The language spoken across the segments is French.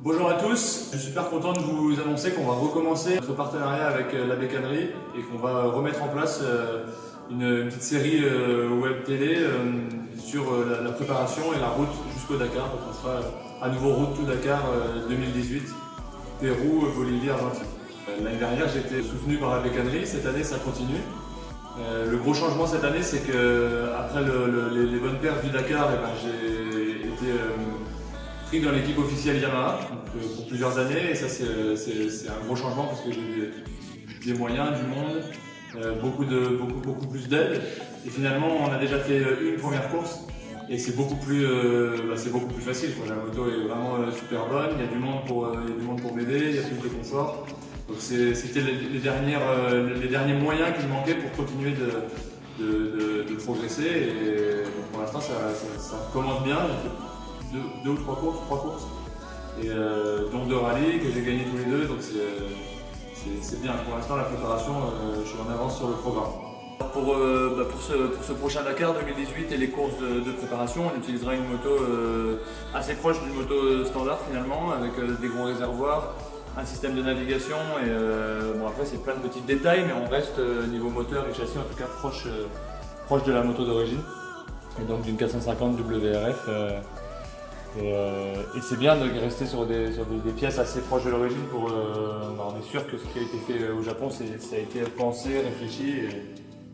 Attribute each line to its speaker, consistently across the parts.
Speaker 1: Bonjour à tous, je suis super content de vous annoncer qu'on va recommencer notre partenariat avec la Bécannerie et qu'on va remettre en place une petite série web télé sur la préparation et la route jusqu'au Dakar. Donc on sera à nouveau route to Dakar 2018, Pérou, Bolivie, Argentine. L'année dernière j'ai été soutenu par la Bécannerie, cette année ça continue. Le gros changement cette année, c'est que après les bonnes perfs du Dakar, j'ai été pris dans l'équipe officielle Yamaha pour plusieurs années, et ça c'est un gros changement parce que j'ai des moyens, du monde, beaucoup plus d'aide, et finalement on a déjà fait une première course et c'est beaucoup plus facile, quoi. La moto est vraiment super bonne, il y a du monde pour m'aider, il y a plus de confort. Donc c'était les derniers moyens qui me manquaient pour continuer de progresser, et pour l'instant ça commence bien. J'ai fait deux ou trois courses, et dont 2 rallyes que j'ai gagné tous les deux, donc c'est bien. Pour l'instant la préparation, je suis en avance sur le programme. Pour ce prochain Dakar 2018 et les courses de préparation, on utilisera une moto assez proche d'une moto standard finalement, avec des gros réservoirs, un système de navigation, et bon, après c'est plein de petits détails, mais on reste niveau moteur et châssis en tout cas proche de la moto d'origine, et donc d'une 450 WRF. Et c'est bien de rester sur des pièces assez proches de l'origine pour on est sûr que ce qui a été fait au Japon, ça a été pensé, réfléchi,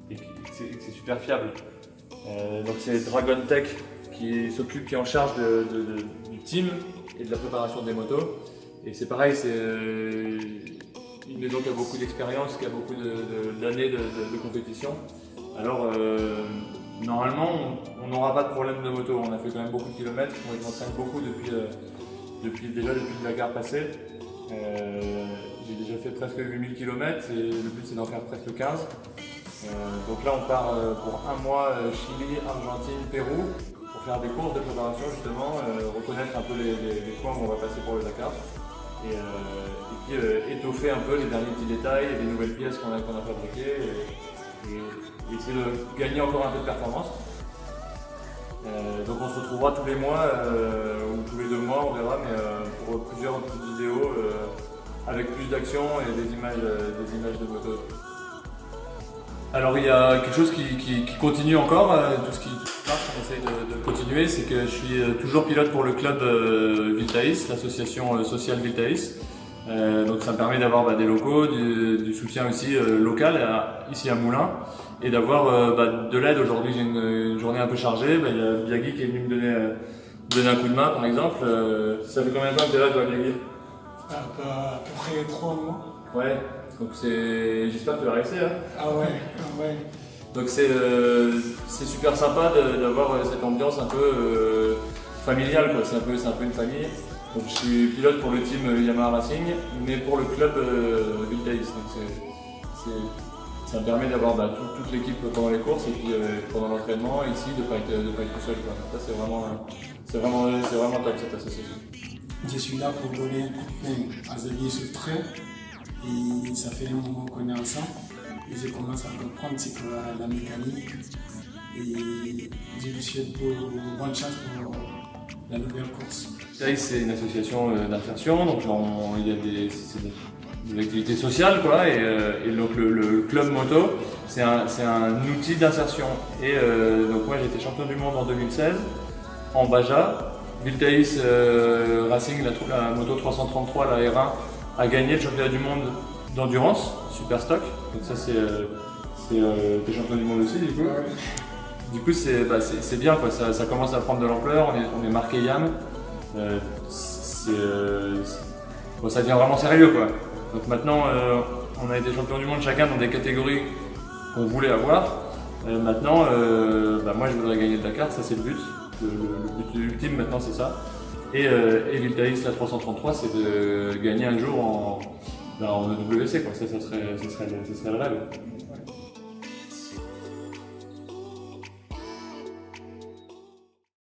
Speaker 1: et que c'est super fiable. Donc c'est Dragon Tech qui est en charge du team et de la préparation des motos. Et c'est pareil, c'est une maison qui a beaucoup d'expérience, qui a beaucoup d'années de compétition. Alors normalement on n'aura pas de problème de moto. On a fait quand même beaucoup de kilomètres, on s'entraîne beaucoup depuis le Dakar passé. J'ai déjà fait presque 8000 km et le but c'est d'en faire presque 15. Donc là on part pour un mois Chili, Argentine, Pérou, pour faire des courses de préparation justement, reconnaître un peu les points où on va passer pour le Dakar. Et puis étoffer un peu les derniers petits détails et les nouvelles pièces qu'on a fabriquées, et essayer de gagner encore un peu de performance. Donc on se retrouvera tous les mois ou tous les 2 mois, on verra, mais pour plusieurs petites vidéos avec plus d'action et des images de moto. Alors il y a quelque chose qui continue encore, tout ce qui marche, on essaye de continuer, c'est que je suis toujours pilote pour le club Viltaïs, l'association sociale Viltaïs. Donc ça me permet d'avoir des locaux, du soutien aussi local ici à Moulins, et d'avoir de l'aide. Aujourd'hui j'ai une journée un peu chargée, il y a Biagui qui est venu me donner un coup de main par exemple. Ça fait combien de temps que tu es là toi, Biagui?
Speaker 2: À peu près 3 mois.
Speaker 1: Ouais, donc j'espère que tu vas rester là.
Speaker 2: Ah ouais.
Speaker 1: Donc c'est super sympa d'avoir cette ambiance un peu familiale, quoi. C'est un peu une famille. Donc je suis pilote pour le team Yamaha Racing, mais pour le club Viltaïs. Donc ça me permet d'avoir toute l'équipe pendant les courses, et puis pendant l'entraînement ici de pas être tout seul, quoi. Ça c'est vraiment top, cette association.
Speaker 2: Je suis là pour donner un coup de main à Xavier sur le train, et ça fait un moment qu'on est ensemble, et je commence à comprendre c'est que la mécanique, et je lui souhaite bonne chance pour la nouvelle course.
Speaker 1: Viltaïs, c'est une association d'insertion, donc il y a des activités sociales, quoi, et donc le club moto, c'est un outil d'insertion. Et donc moi j'ai été champion du monde en 2016 en Baja. Viltaïs Racing, la moto 333, la R1, a gagné le championnat du monde d'endurance, super stock. Donc ça t'es champion du monde aussi du coup.
Speaker 2: Ouais.
Speaker 1: Du coup c'est bien, quoi. Ça commence à prendre de l'ampleur, on est marqué YAM. Bon, ça devient vraiment sérieux, quoi. Donc maintenant on a été champion du monde chacun dans des catégories qu'on voulait avoir. Maintenant moi je voudrais gagner le Dakar, ça c'est le but. Le but ultime maintenant c'est ça. Et Viltaïs, la 333, c'est de gagner un jour en EWC, quoi. Ça serait le rêve.